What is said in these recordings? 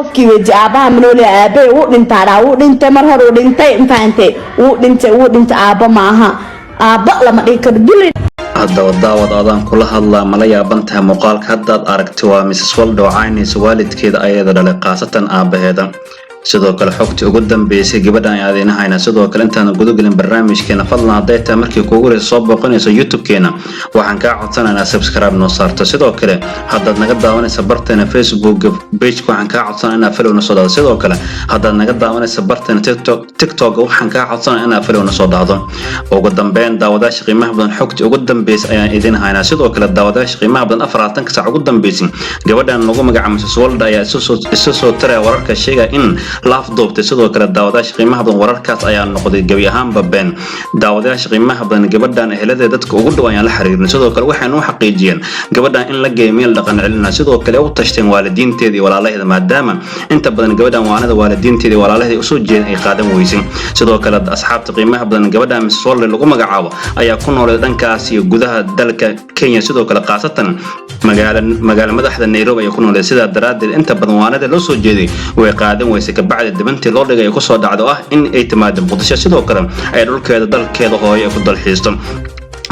qofkii weji aabaha manoole aabe uu dhintaa uu dhintay mar hore uu dhintay infaantay uu dhintay aaba maaha aaba lama dhigi karo dulin haddaba daawad adaan kula hadlaa mala yaabantahay muuqaalka haddaad aragti waa Mrs. Waldo caynaysa waalidkeeda ayada dhalay qaasatan aabaheeda sidoo kale xogtii ugu dambeysay gabadhan ay adeynahayna sidoo kale intaan gudagelin barnaamijkeena fadlan haday tahay markii kuugu horeysay soo booqanayso YouTube-keena waxaan ka codsanaynaa subscribe noo saarto sidoo kale haddaad naga daawanaysa barteena Facebook page waxaan ka codsanaynaa inaad follow noo soo dhaado sidoo kale haddaad naga daawanaysa barteena TikTok waxaan ka codsanaynaa inaad follow noo soo dhaado ugu dambeyn daawadayaasha qiimaha badan xogtii ugu dambeysay ayaan idinhaynaa sidoo kale daawadayaasha qiimaha badan 40 saac ugu dambeysay gabadhan lagu magacaabo Mrs. Waldo ayaa isu soo taray wararka sheegay in laaf doobtay sidoo kale daawadayaasha qiimaha badan wararkaas ayaa noqday gabi ahaanba been daawadayaasha qiimaha badan gabadhan ehelada dadka ugu dhow ayaan la xiriirnay sidoo kale waxaan u xaqiijiyeen gabadhan in la geeyo meel dhaqan celina sidoo kale u tashteen waalidiinteeda iyo walaalaheeda maadaama inta badan gabadhan waanada waalidiinteeda iyo walaalaheeda u soo jeedin ay qaadan weysay sidoo kale asxaabta qiimaha badan gabadhan Mrs. Waldo lagu magacaabo ayaa ku nool dhankaas iyo gudaha dalka Kenya sidoo kale qaasatan magaala madaxda Nairobi ay ku nool sida daraadeed inta badan waanada loo soo jeeday way qaadan weysay بعد دبنتي لو dhigay ku soo dhacdo in ay timaado Muqdisho sidoo kale ay dhulkeeda dalkeeda hooyo ku dalxiisto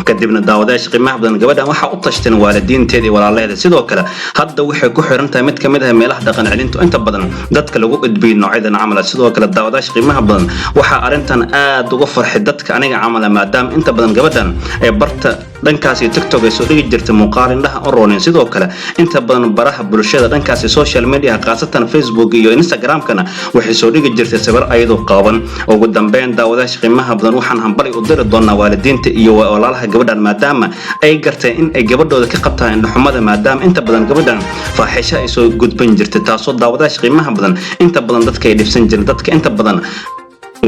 kadibna daawadayaasha qiimaha badan gabadhan waxa u tashteen waalidiinteeda iyo walaalaheeda sidoo kale hadda waxay ku xiran tahay mid kamid ah meelaha dhaqan celinta inta badan dadka lagu gudbiyo noocyada camal sidoo kale daawadayaasha qiimaha badan waxa arintan aad uga farxay dadka aniga camal maadaama inta badan gabadhan ay barta dhankaas TikTok ay soo dhigi jirtay muuqaal indhaha u rooneen sidoo kale inta badan baraha bulshada dhankaas social media qaasatan Facebook iyo Instagram kana waxay soo dhigi jirtay sawir ayadoo qaaban ugu dambeyn daawadayaasha qiimaha badan waxaan hanbali u diri doonaa waalidiinta iyo walaalaha gabadhan maadaama ay gartay in ay gabadhooda ka qabtaan indhaxumada maadaama inta badan gabadhan faaxisho ay soo gudbin jirtay taasoo daawadayaasha qiimaha badan inta badan dadka ay dhibsan jireen dadka inta badan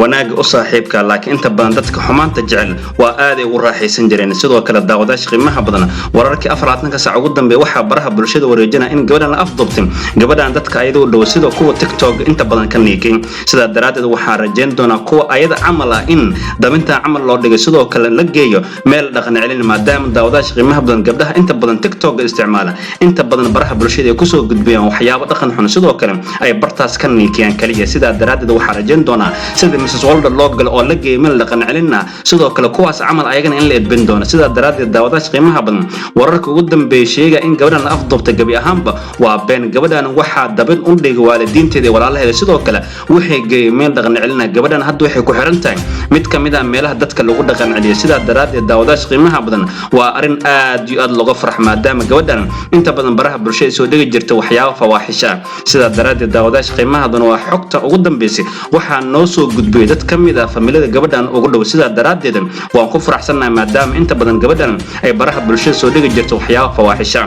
wanaaga u saaxiibka laakiin inta badan dadka xumaanta jecel waa aad ay u raaxaysan jireen sidoo kale daawadayaasha qiimaha badan wararkii 40 saac ugu dambeeyay waxa baraha bulshada wareejina in gabadhan la afduubtay gabadhan dadka ayadoo dhow sidoo kuwa TikTok inta badan ka niikay sida daraadeed waxa rajayn doona kuwa ayada camal ah in dabinta camal loo dhigay sidoo kale la geeyo meel dhaqan celin maadaama daawadayaasha qiimaha badan gabdhaha inta badan TikTok isticmaala inta badan baraha bulshada ay ku soo gudbiyaan waxyaabo dhaqan xun sidoo kale ay bartaas ka niikayaan kaliya sida daraadeed waxa rajayn doona sida Mrs. Waldo loogal oo la geeyay meel dhaqan celina sidoo kale kuwaas camal ayagana in la edbin doono sida daraadeed daawadayaasha qiimaha badan wararka ugu dambeeyay sheega in gabadhan la afduubtay gabi ahaanba waa been gabadhan waxa dabin u dhigay waalidiinteeda iyo walaalaheeda sidoo kale waxay geeyay meel dhaqan celina gabadhan hadda waxay ku xiran tahay mid kamid ah meelaha dadka lagu dhaqan celiyo sida daraadeed daawadayaasha qiimaha badan waa arin aad iyo aad looga farx maadaama gabadhan inta badan baraha bulshada soo dhigi jirtay waxyaabo fawaaxisha sida daraadeed daawadayaasha qiimaha badan waa xogta ugu dambeysay waxa noo soo gudbiyay dad kamid ah familiyada gabadhan ugu dhow sida daraadeed waan ku faraxsanahay maadaama inta badan gabadhan ay baraha bulshada soo dhigi jirtay waxyaabo fawaaxisha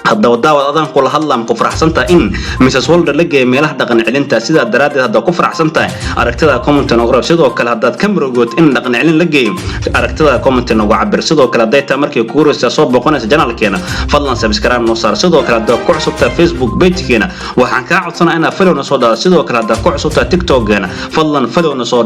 haddaba daawad adaan kula hadlaan ku faraxsantahay in Mrs. Waldo la geeyay meelaha dhaqan celinta sida daraadeed hadda ku faraxsantahay aragtida comment noogu rab sidoo kale haddaad ka murugood in dhaqan celin la geeyo aragtida comment noogu cabir sidoo kale dayta markii ku horeysa soo boqonaysa channelkeena fadlan subscribe noo saar sidoo kale hadda ku cusubta Facebook page-keena waxaan ka codsanayaa inaad follow noo soo dhaado sidoo kale hadda ku cusubta TikTok-keena fadlan follow noo soo